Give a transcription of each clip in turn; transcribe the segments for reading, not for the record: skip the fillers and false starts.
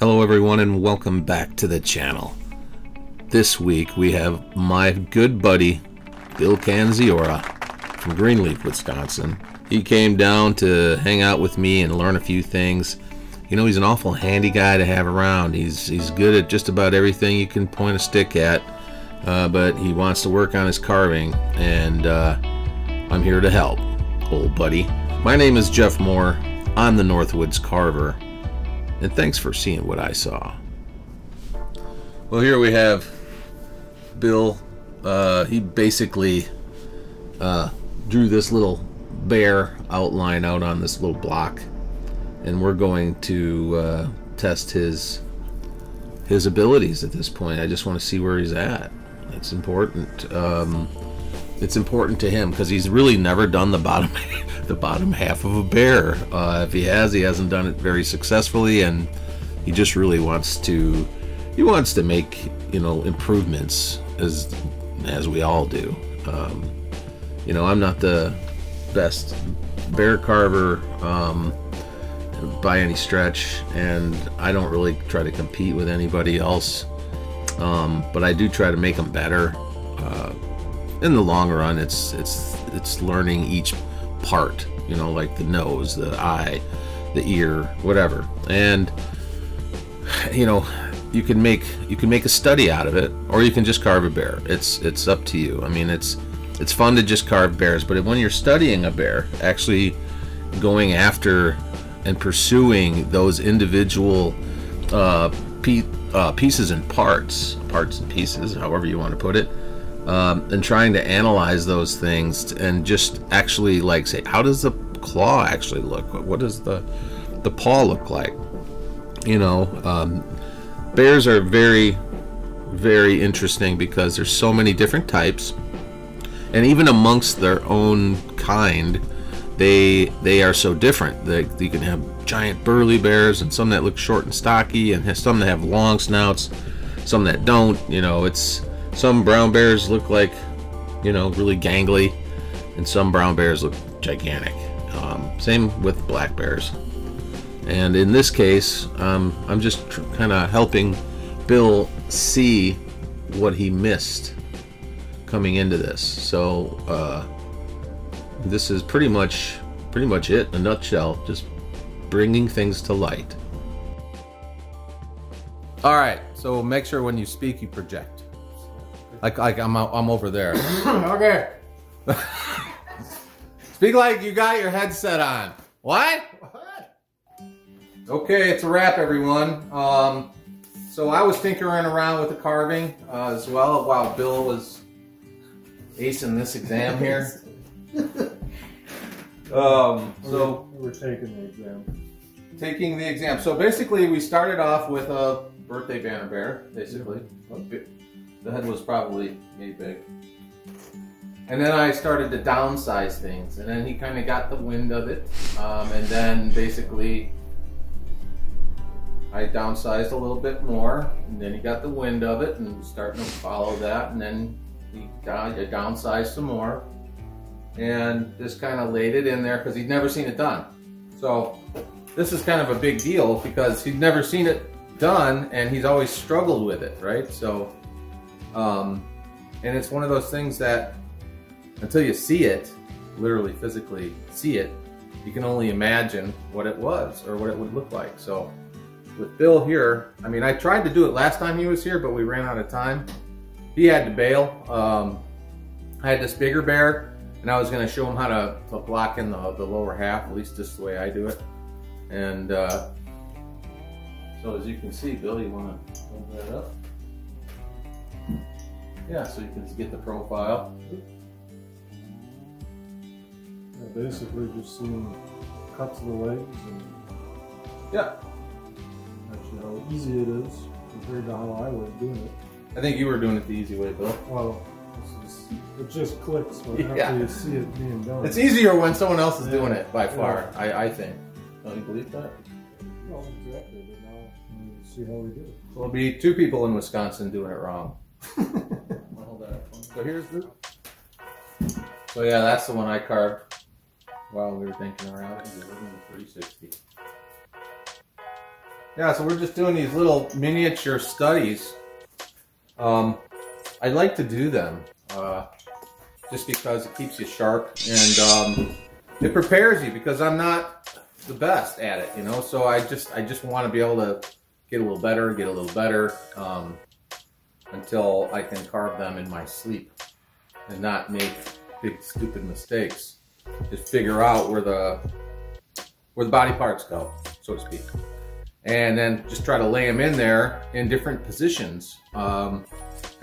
Hello everyone and welcome back to the channel. This week we have my good buddy Bill Canziora from Greenleaf, Wisconsin. He came down to hang out with me and learn a few things. You know, he's an awful handy guy to have around. He's good at just about everything you can point a stick at, but he wants to work on his carving, and I'm here to help, old buddy. My name is Jeff Moore. I'm the Northwoods Carver. And thanks for seeing what I saw. Well, here we have Bill. He basically drew this little bear outline out on this little block, and we're going to test his abilities at this point. I just want to see where he's at. It's important. It's important to him because he's really never done the bottom half of a bear. If he has, he hasn't done it very successfully, and he just really wants to make, you know, improvements as we all do. You know, I'm not the best bear carver by any stretch, and I don't really try to compete with anybody else, but I do try to make them better. In the long run, it's learning each part, you know, like the nose, the eye, the ear, whatever. And you know, you can make a study out of it, or you can just carve a bear. It's up to you. I mean, it's fun to just carve bears, but when you're studying a bear, actually going after and pursuing those individual pieces and parts and pieces, however you want to put it, and trying to analyze those things and just actually, like, say, how does the claw actually look? What does the paw look like? You know, bears are very, very interesting because there's so many different types, and even amongst their own kind, they are so different. You can have giant burly bears, and some that look short and stocky, and some that have long snouts, some that don't. You know, some brown bears look like, you know, really gangly, and some brown bears look gigantic. Same with black bears. And in this case, I'm just kind of helping Bill see what he missed coming into this. So this is pretty much it in a nutshell, just bringing things to light. All right, so make sure when you speak you project. Like I'm over there. Okay. Speak like you got your headset on. What? Okay, it's a wrap, everyone. So I was tinkering around with the carving as well while Bill was acing this exam here. So we're taking the exam. Taking the exam. So basically, we started off with a birthday banner bear. Basically, the head was probably maybe big. And then I started to downsize things, and then he kind of got the wind of it, and then basically I downsized a little bit more, and then he got the wind of it and was starting to follow that, and then he downsized some more, and just kind of laid it in there because he'd never seen it done. So this is kind of a big deal because he'd never seen it done, and he's always struggled with it, right? So, and it's one of those things that until you see it, literally physically see it, you can only imagine what it was or what it would look like. So with Bill here, I mean, I tried to do it last time he was here, but we ran out of time. He had to bail. I had this bigger bear, and I was going to show him how to block in the lower half, at least just the way I do it. And so as you can see, Bill, you want to hold that up? Yeah, so you can get the profile. Basically just seeing cuts of the legs and yeah, actually how easy it is compared to how I was doing it. I think you were doing it the easy way, Bill. Well, it just clicks, but after you see it being done. It's easier when someone else is doing it, by far, I think. Don't you believe that? No, exactly, but now we'll see how we do it. There'll be 2 people in Wisconsin doing it wrong. I'll hold that up. So here's the... So yeah, that's the one I carved while we were thinking around. It was 360. Yeah, so we're just doing these little miniature studies. I like to do them just because it keeps you sharp and it prepares you, because I'm not the best at it, you know. So I just want to be able to get a little better, until I can carve them in my sleep and not make big stupid mistakes. Just figure out where the body parts go, so to speak. And then just try to lay them in there in different positions. And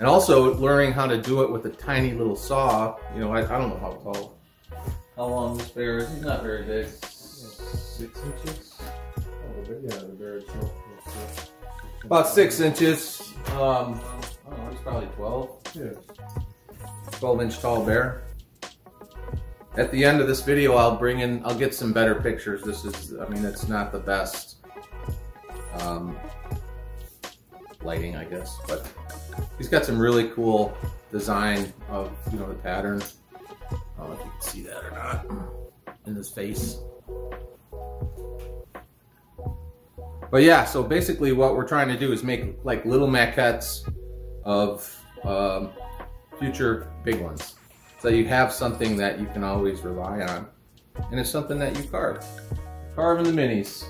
also learning how to do it with a tiny little saw. You know, I don't know how long this bear is. He's not very big. 6 inches? Oh, yeah, the bear itself. About 6 inches. I don't know, he's probably 12. Yeah. 12-inch tall bear. At the end of this video, I'll get some better pictures. This is, I mean, it's not the best lighting, I guess, but he's got some really cool design of, you know, the pattern. I don't know if you can see that or not in his face. But yeah, so basically what we're trying to do is make like little maquettes of future big ones. So you have something that you can always rely on. And it's something that you carve. Carving the minis.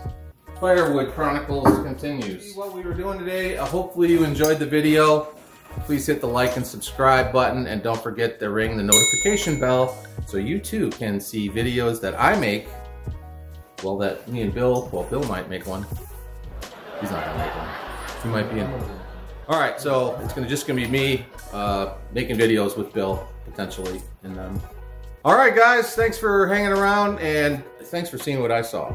Firewood Chronicles continues. What we were doing today, hopefully you enjoyed the video. Please hit the like and subscribe button, and don't forget to ring the notification bell so you too can see videos that I make. Well, that me and Bill, well, Bill might make one. He's not gonna make one. He might be in. All right, so it's just gonna be me making videos with Bill, potentially, in them. All right, guys, thanks for hanging around, and thanks for seeing what I saw.